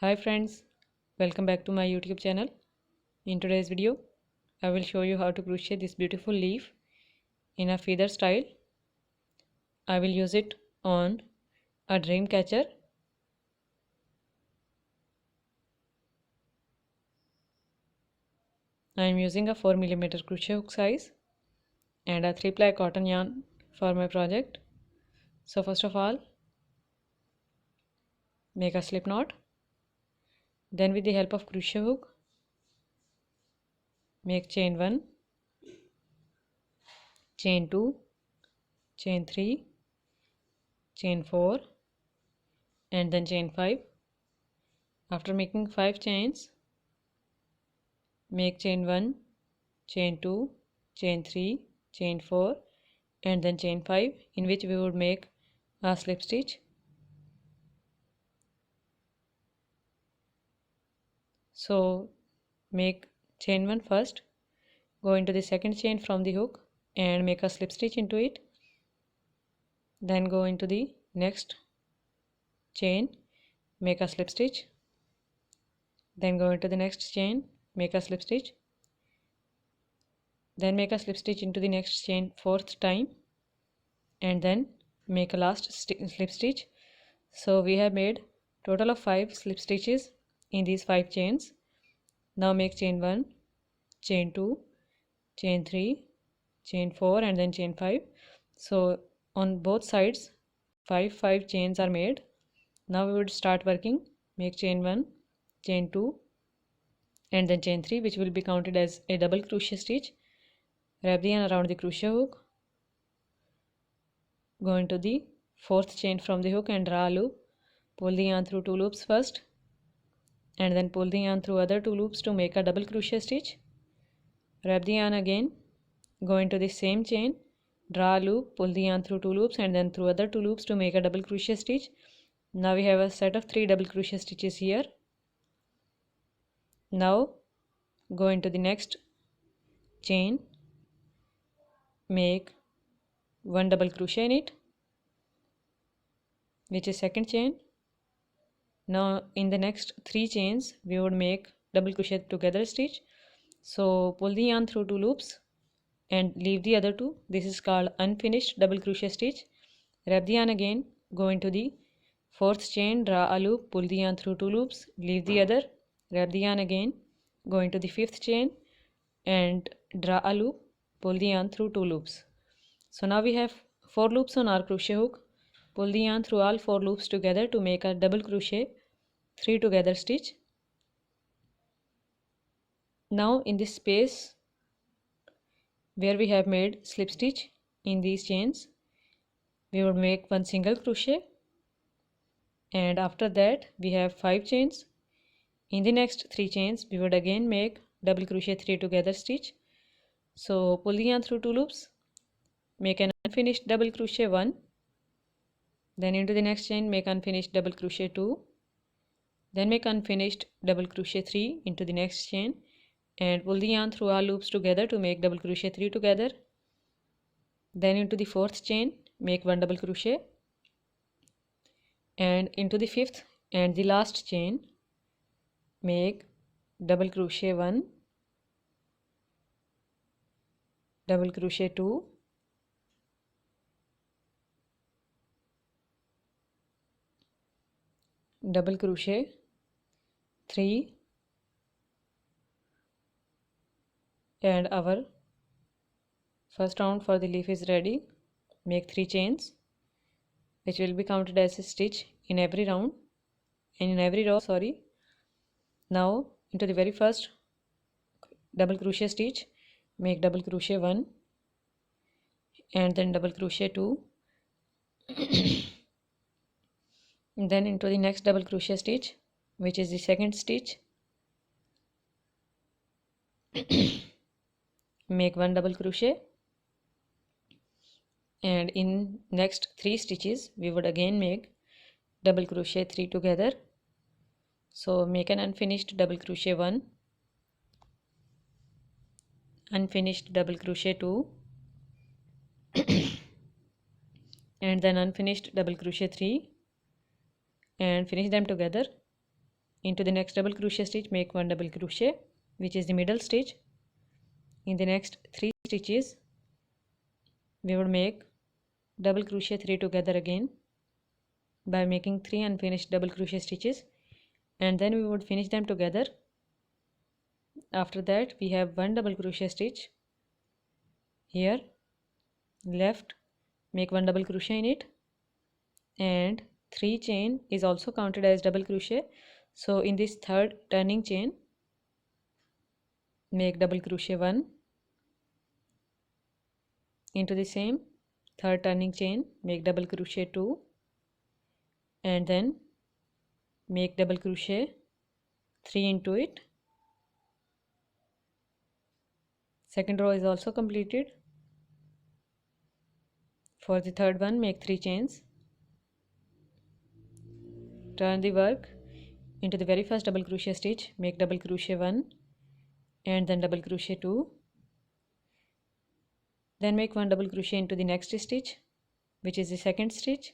Hi friends, welcome back to my YouTube channel. In today's video, I will show you how to crochet this beautiful leaf in a feather style. I will use it on a dream catcher. I am using a 4mm crochet hook size and a 3-ply cotton yarn for my project. So first of all, make a slip knot. Then with the help of crochet hook, make chain 1, chain 2, chain 3, chain 4 and then chain 5. After making 5 chains, make chain 1, chain 2, chain 3, chain 4 and then chain 5, in which we would make a slip stitch. So make chain 1 first, go into the second chain from the hook and make a slip stitch into it. Then go into the next chain, make a slip stitch. Then go into the next chain, make a slip stitch. Then make a slip stitch into the next chain 4th time and then make a last slip stitch. So we have made total of 5 slip stitches in these 5 chains. Now make chain 1, chain 2, chain 3, chain 4 and then chain 5. So on both sides 5 chains are made. Now we would start working. Make chain 1, chain 2 and then chain 3, which will be counted as a double crochet stitch. Wrap the yarn around the crochet hook, go into the 4th chain from the hook and draw a loop. Pull the yarn through 2 loops first and then pull the yarn through other 2 loops to make a double crochet stitch. Wrap the yarn again, go into the same chain, draw a loop, pull the yarn through 2 loops and then through other 2 loops to make a double crochet stitch. Now we have a set of 3 double crochet stitches here. Now go into the next chain, make 1 double crochet in it, which is second chain. Now in the next 3 chains we would make double crochet together stitch. So pull the yarn through 2 loops and leave the other 2. This is called unfinished double crochet stitch. Wrap the yarn again, go into the 4th chain, draw a loop, pull the yarn through 2 loops, leave the other, wrap the yarn again, go into the 5th chain and draw a loop, pull the yarn through 2 loops. So now we have 4 loops on our crochet hook. Pull the yarn through all 4 loops together to make a double crochet 3 together stitch. Now in this space where we have made slip stitch in these chains, we would make 1 single crochet and after that we have 5 chains. In the next 3 chains we would again make double crochet 3 together stitch. So pull the yarn through 2 loops, make an unfinished double crochet 1, then into the next chain make unfinished double crochet 2, then make unfinished double crochet 3 into the next chain and pull the yarn through all loops together to make double crochet 3 together. Then into the 4th chain make 1 double crochet and into the 5th and the last chain make double crochet 1, double crochet 2, double crochet 3 and our first round for the leaf is ready. Make 3 chains which will be counted as a stitch in every round and in every row. Now into the very first double crochet stitch make double crochet 1 and then double crochet 2 then into the next double crochet stitch, which is the second stitch, make 1 double crochet and in next 3 stitches we would again make double crochet 3 together. So make an unfinished double crochet 1, unfinished double crochet 2 and then unfinished double crochet 3 and finish them together. into the next double crochet stitch, make 1 double crochet, which is the middle stitch. In the next 3 stitches we would make double crochet 3 together again by making 3 unfinished double crochet stitches, and then we would finish them together. After that we have 1 double crochet stitch here left, make 1 double crochet in it, and 3 chain is also counted as double crochet. So in this third turning chain make double crochet 1, into the same third turning chain make double crochet 2, and then make double crochet 3 into it. Second row is also completed. For the third one make 3 chains, turn the work into the very first double crochet stitch, make double crochet 1 and then double crochet 2, then make 1 double crochet into the next stitch, which is the second stitch,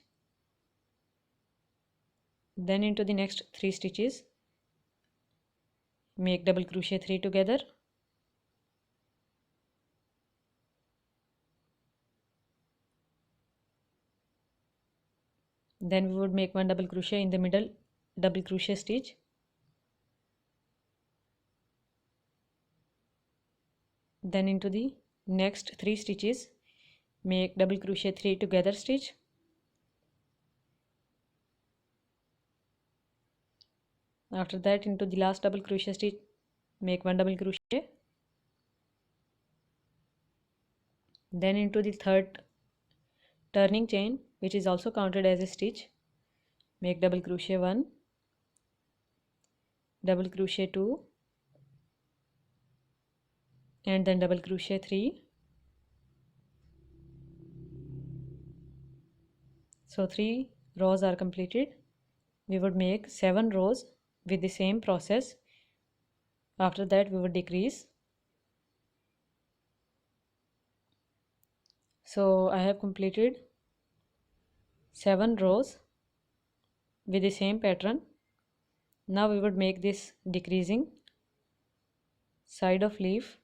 then into the next 3 stitches make double crochet 3 together, then we would make 1 double crochet in the middle double crochet stitch, then into the next 3 stitches make double crochet 3 together stitch, after that into the last double crochet stitch make 1 double crochet, then into the third turning chain, which is also counted as a stitch, make double crochet 1, double crochet 2 and then double crochet 3. So 3 rows are completed. We would make 7 rows with the same process. After that we would decrease. So I have completed 7 rows with the same pattern. Now we would make this decreasing side of leaf.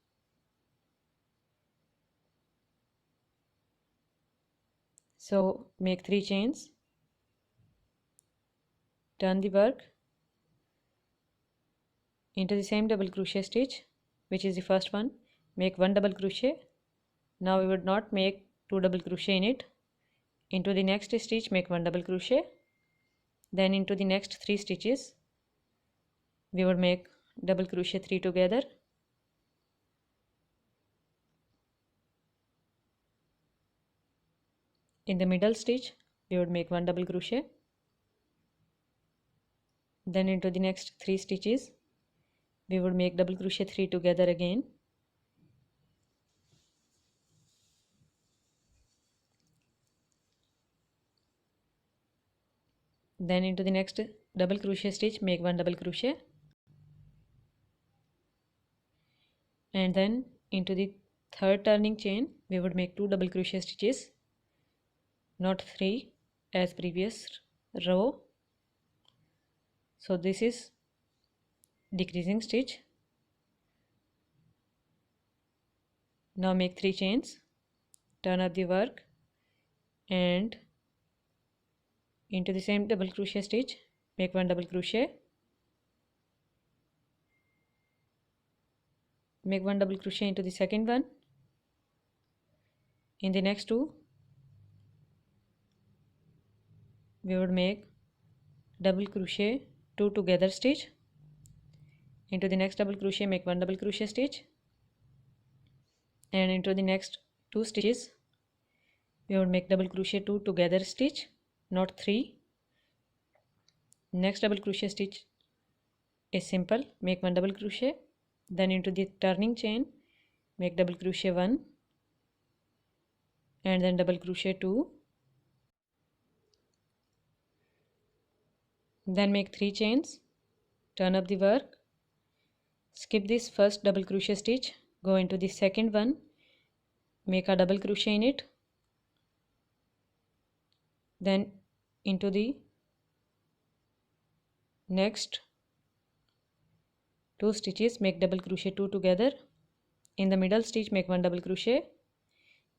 So make 3 chains, turn the work into the same double crochet stitch, which is the first one, make 1 double crochet. Now we would not make 2 double crochet in it. Into the next stitch make 1 double crochet, then into the next 3 stitches we would make double crochet 3 together, in the middle stitch we would make 1 double crochet, then into the next 3 stitches we would make double crochet 3 together again, then into the next double crochet stitch make 1 double crochet, and then into the third turning chain we would make 2 double crochet stitches, not 3 as previous row. So this is decreasing stitch. Now make 3 chains, turn up the work and into the same double crochet stitch make 1 double crochet, make 1 double crochet into the second one, in the next 2 we would make double crochet 2 together stitch, into the next double crochet make 1 double crochet stitch, and into the next 2 stitches we would make double crochet 2 together stitch, not 3. Next double crochet stitch is simple, make 1 double crochet, then into the turning chain make double crochet 1 and then double crochet 2, then make 3 chains, turn up the work, skip this first double crochet stitch, go into the second one, make a double crochet in it, then into the next 2 stitches, make double crochet 2 together. In the middle stitch make 1 double crochet.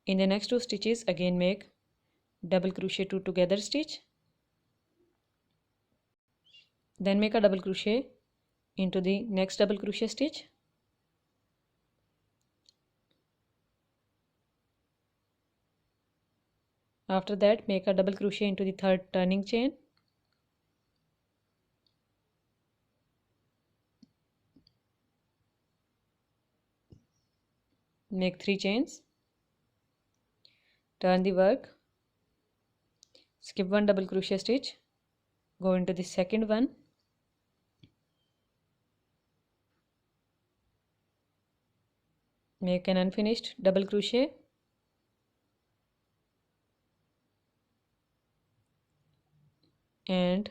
In the next 2 stitches again make double crochet 2 together stitch. Then make a double crochet into the next double crochet stitch. After that make a double crochet into the third turning chain. Make 3 chains. Turn the work. Skip 1 double crochet stitch. Go into the second one. Make an unfinished double crochet. And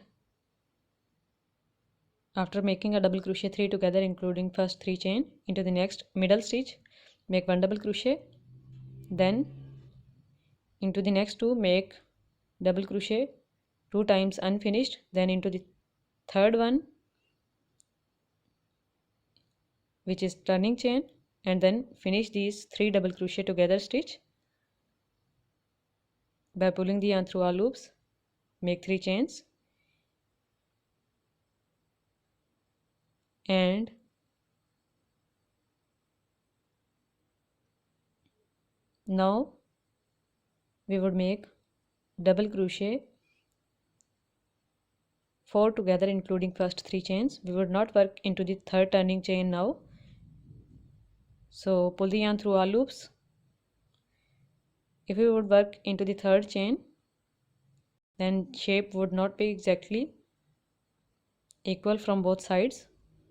after making a double crochet 3 together including first 3 chain, into the next middle stitch make 1 double crochet. Then into the next 2 make double crochet 2 times unfinished. Then into the third one, which is turning chain, and then finish these 3 double crochet together stitch by pulling the yarn through all loops. Make 3 chains and now we would make double crochet 4 together including first 3 chains. We would not work into the third turning chain now. So pull the yarn through all loops. If we would work into the third chain, then shape would not be exactly equal from both sides.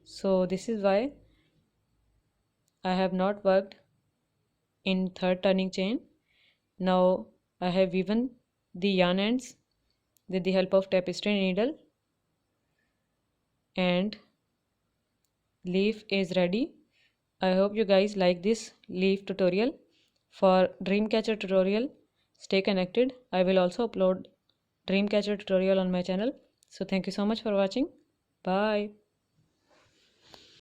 So this is why I have not worked in third turning chain. Now I have woven the yarn ends with the help of tapestry needle and leaf is ready. I hope you guys like this leaf tutorial. For Dreamcatcher tutorial, stay connected. I will also upload Dreamcatcher tutorial on my channel. So thank you so much for watching. Bye.